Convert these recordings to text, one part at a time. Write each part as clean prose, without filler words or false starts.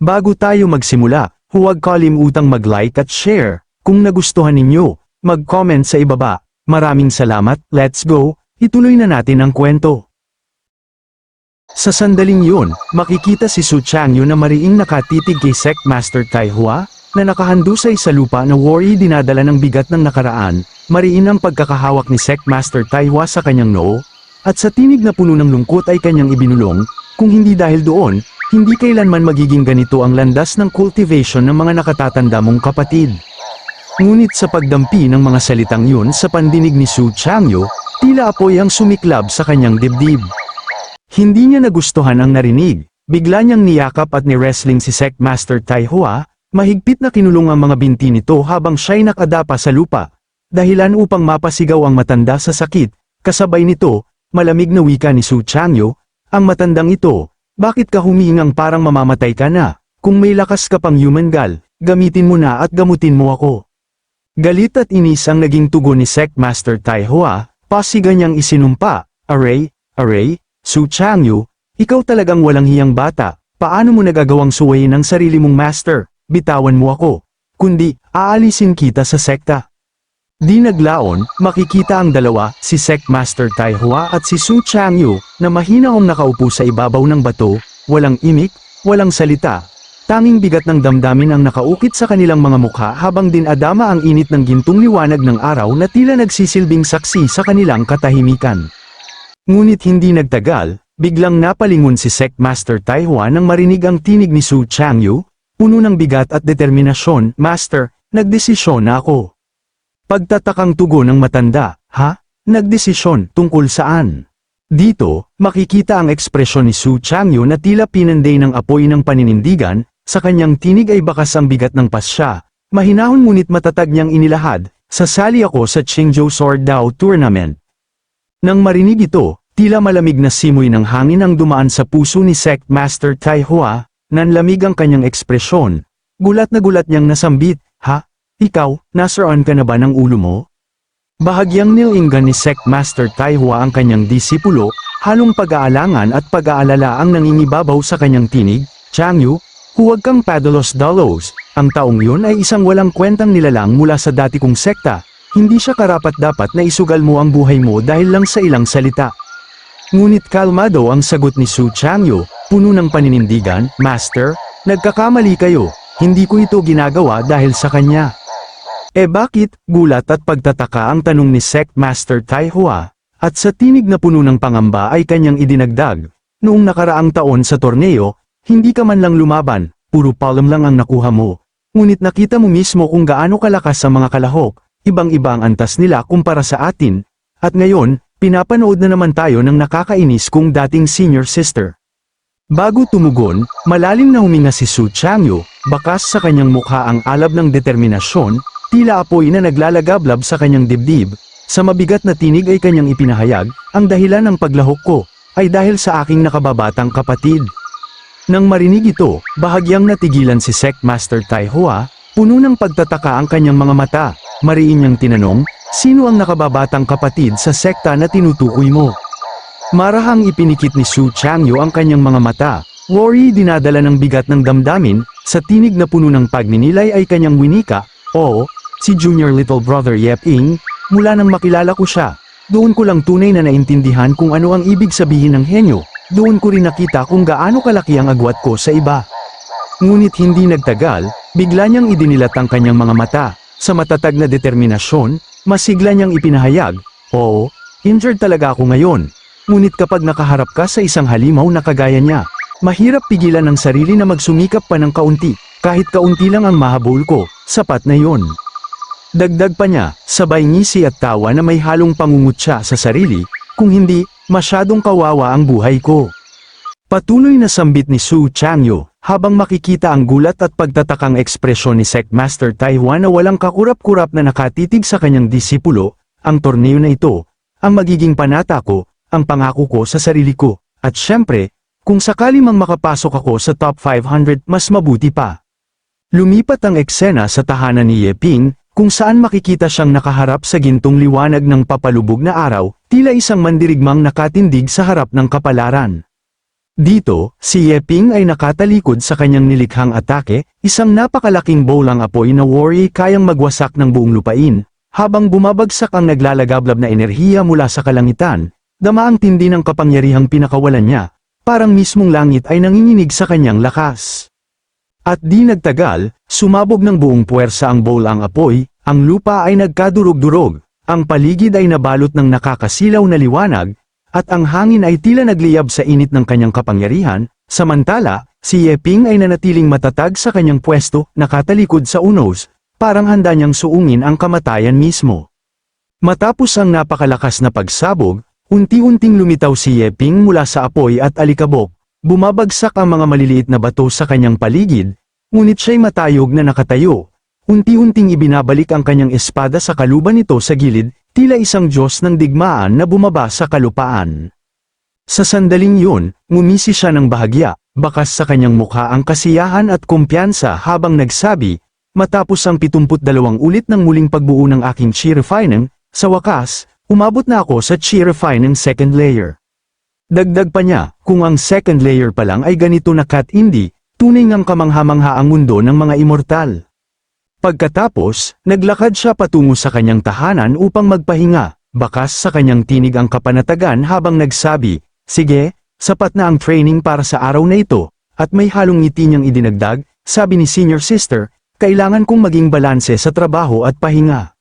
Bago tayo magsimula, huwag kalimutang mag-like at share. Kung nagustuhan ninyo, mag-comment sa ibaba. Maraming salamat, let's go, ituloy na natin ang kwento. Sa sandaling yun, makikita si Su Changyu na mariing nakatitig kay Sect Master Tai Hua, na nakahandusay sa lupa na worry dinadala ng bigat ng nakaraan. Mariin ang pagkakahawak ni Sect Master Tai Hua sa kanyang noo, at sa tinig na puno ng lungkot ay kanyang ibinulong, kung hindi dahil doon, hindi kailanman magiging ganito ang landas ng cultivation ng mga nakatatanda mong kapatid. Ngunit sa pagdampi ng mga salitang yun sa pandinig ni Su Changyu, tila apoy ang sumiklab sa kanyang dibdib. Hindi niya nagustuhan ang narinig, bigla niyang niyakap at ni-wrestling si Sect Master Tai Hua, mahigpit na kinulong ang mga binti nito habang siya'y nakadapa sa lupa, dahilan upang mapasigaw ang matanda sa sakit. Kasabay nito, malamig na wika ni Su Changyu, ang matandang ito, bakit ka humihingang parang mamamatay ka na? Kung may lakas ka pang human gal, gamitin mo na at gamutin mo ako. Galit at inis ang naging tugon ni Sect Master Tai Hua, pasiga niyang isinumpa, Aray, Su Changyu, ikaw talagang walang hiyang bata, paano mo nagagawang suwayin ang sarili mong master? Bitawan mo ako, kundi, aalisin kita sa sekta. Di naglaon, makikita ang dalawa, si Sect Master Tai Hua at si Su Changyu, na mahinahong nakaupo sa ibabaw ng bato, walang imik, walang salita. Tanging bigat ng damdamin ang nakaukit sa kanilang mga mukha habang dinadama ang init ng gintong liwanag ng araw na tila nagsisilbing saksi sa kanilang katahimikan. Ngunit hindi nagtagal, biglang napalingon si Sect Master Tai Hua nang marinig ang tinig ni Su Changyu, puno ng bigat at determinasyon, Master, nagdesisyon na ako. Pagtatakang tugon ng matanda, ha? Nagdesisyon, tungkol saan? Dito, makikita ang ekspresyon ni Su Changyu na tila pinanday ng apoy ng paninindigan, sa kanyang tinig ay bakas ang bigat ng pasya, mahinahon ngunit matatag niyang inilahad, sasali ako sa Qingzhou Sword Dao Tournament. Nang marinig ito, tila malamig na simoy ng hangin ang dumaan sa puso ni Sect Master Tai Hua, nanlamig ang kanyang ekspresyon, gulat na gulat niyang nasambit, ha? Ikaw, nasaraan ka na ba ng ulo mo? Bahagyang nilinggan ni Sect Master Tai Hua ang kanyang disipulo, halong pag-aalangan at pag-aalala ang nangingibabaw sa kanyang tinig. Changyu, huwag kang padalos-dalos, ang taong yun ay isang walang kwentang nilalang mula sa dati kong sekta, hindi siya karapat-dapat na isugal mo ang buhay mo dahil lang sa ilang salita. Ngunit kalmado ang sagot ni Su Changyu, puno ng paninindigan, Master, nagkakamali kayo, hindi ko ito ginagawa dahil sa kanya. Bakit? Gulat at pagtataka ang tanong ni Sect Master Tai Hua, at sa tinig na puno ng pangamba ay kanyang idinagdag, noong nakaraang taon sa torneo, hindi ka man lang lumaban, puro palm lang ang nakuha mo. Ngunit nakita mo mismo kung gaano kalakas ang mga kalahok, ibang-iba ang antas nila kumpara sa atin, at ngayon, pinapanood na naman tayo ng nakakainis kong dating senior sister. Bago tumugon, malalim na huminga si Su Changyu, bakas sa kanyang mukha ang alab ng determinasyon, tila apoy na naglalagablab sa kanyang dibdib, sa mabigat na tinig ay kanyang ipinahayag, ang dahilan ng paglahok ko, ay dahil sa aking nakababatang kapatid. Nang marinig ito, bahagyang natigilan si Sect Master Tai Hua, puno ng pagtataka ang kanyang mga mata, mariin niyang tinanong, sino ang nakababatang kapatid sa sekta na tinutukoy mo? Marahang ipinikit ni Su Changyu ang kanyang mga mata, worry dinadala ng bigat ng damdamin, sa tinig na puno ng pagninilay ay kanyang winika, oo, si Junior Little Brother Yeping, mula nang makilala ko siya, doon ko lang tunay na naintindihan kung ano ang ibig sabihin ng henyo, doon ko rin nakita kung gaano kalaki ang agwat ko sa iba. Ngunit hindi nagtagal, bigla niyang idinilat ang kanyang mga mata, sa matatag na determinasyon, masigla niyang ipinahayag, oo, injured talaga ako ngayon, ngunit kapag nakaharap ka sa isang halimaw na kagaya niya, mahirap pigilan ng sarili na magsumikap pa ng kaunti, kahit kaunti lang ang mahabol ko, sapat na yon. Dagdag pa niya, sabay ngisi at tawa na may halong pangungutya sa sarili, kung hindi, masyadong kawawa ang buhay ko. Patuloy na sambit ni Su Changyu, habang makikita ang gulat at pagtatakang ekspresyon ni Sect Master Tai Hua na walang kakurap-kurap na nakatitig sa kanyang disipulo, ang torneo na ito, ang magiging panata ko, ang pangako ko sa sarili ko, at syempre, kung sakali mang makapasok ako sa top 500 mas mabuti pa. Lumipat ang eksena sa tahanan ni Yeping, kung saan makikita siyang nakaharap sa gintong liwanag ng papalubog na araw, tila isang mandirigmang nakatindig sa harap ng kapalaran. Dito, si Yeping ay nakatalikod sa kanyang nilikhang atake, isang napakalaking bolang apoy na worry kayang magwasak ng buong lupain, habang bumabagsak ang naglalagablab na enerhiya mula sa kalangitan, dama ang tindi ng kapangyarihang pinakawalan niya, parang mismong langit ay nanginginig sa kanyang lakas. At di nagtagal, sumabog ng buong puwersa ang bolang apoy, ang lupa ay nagkadurog-durog, ang paligid ay nabalot ng nakakasilaw na liwanag, at ang hangin ay tila nagliyab sa init ng kanyang kapangyarihan, samantala, si Yeping ay nanatiling matatag sa kanyang pwesto, nakatalikod sa unos, parang handa niyang suungin ang kamatayan mismo. Matapos ang napakalakas na pagsabog, unti-unting lumitaw si Yeping mula sa apoy at alikabok, bumabagsak ang mga maliliit na bato sa kanyang paligid, ngunit siya'y matayog na nakatayo. Unti-unting ibinabalik ang kanyang espada sa kaluban nito sa gilid, tila isang Diyos ng digmaan na bumaba sa kalupaan. Sa sandaling yun, ngumisi siya ng bahagya, bakas sa kanyang mukha ang kasiyahan at kumpiyansa habang nagsabi, matapos ang 72 ulit ng muling pagbuo ng aking chi refining, sa wakas, umabot na ako sa chi refining second layer. Dagdag pa niya, kung ang second layer pa lang ay ganito na kat-indi, tunay ngang kamangha-mangha ang mundo ng mga immortal. Pagkatapos, naglakad siya patungo sa kanyang tahanan upang magpahinga, bakas sa kanyang tinig ang kapanatagan habang nagsabi, sige, sapat na ang training para sa araw na ito, at may halong ngiti niyang idinagdag, sabi ni Senior Sister, kailangan kong maging balanse sa trabaho at pahinga.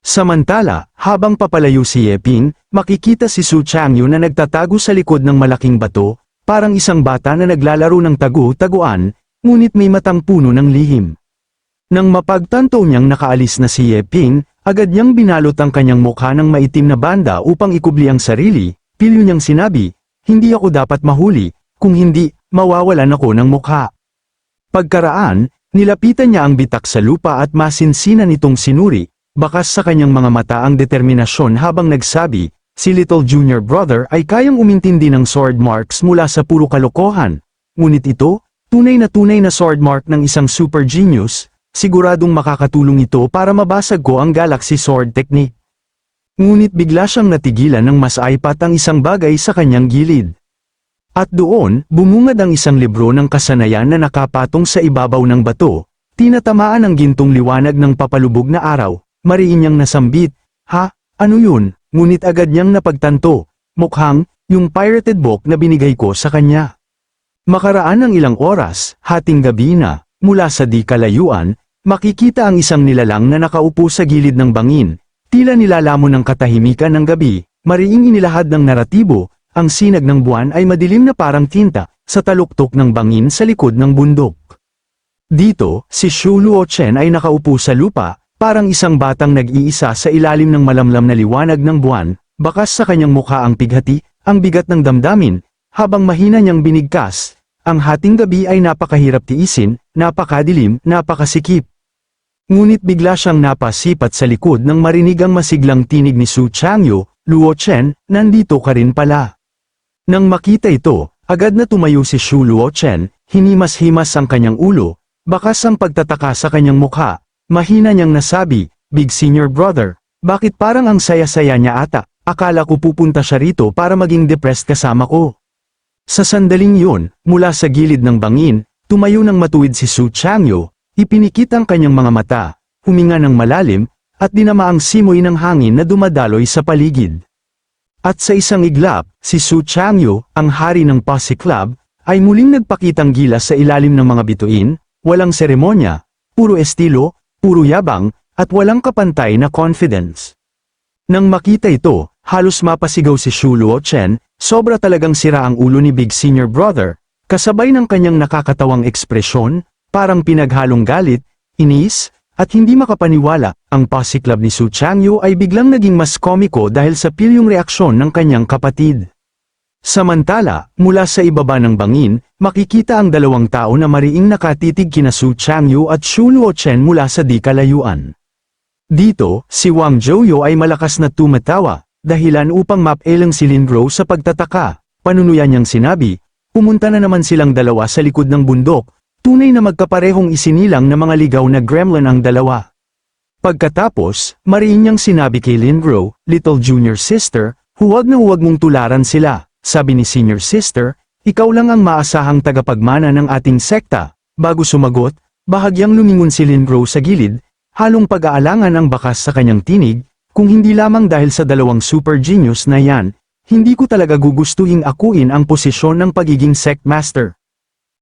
Samantala, habang papalayo si Yeping, makikita si Su Changyu na nagtatago sa likod ng malaking bato, parang isang bata na naglalaro ng tagu-taguan, ngunit may matang puno ng lihim. Nang mapagtanto niyang nakaalis na si Yeping, agad niyang binalot ang kanyang mukha ng maitim na banda upang ikubli ang sarili, pilyo niyang sinabi, hindi ako dapat mahuli, kung hindi, mawawalan ako ng mukha. Pagkaraan, nilapitan niya ang bitak sa lupa at masinsinan itong sinuri, bakas sa kanyang mga mata ang determinasyon habang nagsabi, si Little Junior Brother ay kayang umintindi ng sword marks mula sa puro kalokohan, ngunit ito, tunay na sword mark ng isang super genius, siguradong makakatulong ito para mabasag ko ang Galaxy Sword Technique. Ngunit bigla siyang natigilan ng mas aipat ang isang bagay sa kanyang gilid. At doon, bumungad ang isang libro ng kasanayan na nakapatong sa ibabaw ng bato, tinatamaan ang gintong liwanag ng papalubog na araw, mariin niyang nasambit, ha, ano yun, ngunit agad niyang napagtanto, mukhang, yung pirated book na binigay ko sa kanya. Makaraan ng ilang oras, hating gabi na, mula sa di kalayuan, makikita ang isang nilalang na nakaupo sa gilid ng bangin, tila nilalamon ng katahimikan ng gabi, mariing inilahad ng naratibo, ang sinag ng buwan ay madilim na parang tinta, sa taluktok ng bangin sa likod ng bundok. Dito, si Xu Luochen ay nakaupo sa lupa, parang isang batang nag-iisa sa ilalim ng malamlam na liwanag ng buwan, bakas sa kanyang mukha ang pighati, ang bigat ng damdamin, habang mahina niyang binigkas. Ang hating gabi ay napakahirap tiisin, napakadilim, napakasikip. Ngunit bigla siyang napasipat sa likod nang marinig ang masiglang tinig ni Su Changyu, Luochen, nandito ka rin pala. Nang makita ito, agad na tumayo si Xu Luochen, hinimas-himas ang kanyang ulo, bakas ang pagtataka sa kanyang mukha, mahina niyang nasabi, Big Senior Brother, bakit parang ang saya-saya niya ata, akala ko pupunta siya rito para maging depressed kasama ko. Sa sandaling yun, mula sa gilid ng bangin, tumayo ng matuwid si Su Changyu, ipinikit ang kanyang mga mata, huminga ng malalim, at dinama ang simoy ng hangin na dumadaloy sa paligid. At sa isang iglap, si Su Changyu, ang hari ng Posse Club, ay muling nagpakitang gilas sa ilalim ng mga bituin, walang seremonya, puro estilo, puro yabang, at walang kapantay na confidence. Nang makita ito, halos mapasigaw si Xu Luochen, sobra talagang sira ang ulo ni Big Senior Brother, kasabay ng kanyang nakakatawang ekspresyon, parang pinaghalong galit, inis, at hindi makapaniwala. Ang Posse Club ni Su Changyu ay biglang naging mas komiko dahil sa pilyong reaksyon ng kanyang kapatid. Samantala, mula sa ibaba ng bangin, makikita ang dalawang tao na mariing nakatitig kina Su Changyu at Xu Luochen mula sa di kalayuan. Dito, si Wang Zhouyo ay malakas na tumatawa, dahilan upang mapalang si Lin Gro sa pagtataka. Panunuyan niyang sinabi, pumunta na naman silang dalawa sa likod ng bundok, tunay na magkaparehong isinilang na mga ligaw na gremlin ang dalawa. Pagkatapos, mariin niyang sinabi kay Lin Gro, Little Junior Sister, huwag na huwag mong tularan sila, sabi ni Senior Sister, Ikaw lang ang maasahang tagapagmana ng ating sekta. Bago sumagot, bahagyang lumingon si Lindro sa gilid, halong pag-aalangan ang bakas sa kanyang tinig, kung hindi lamang dahil sa dalawang super genius na yan, hindi ko talaga gugustuhing akuin ang posisyon ng pagiging sect master.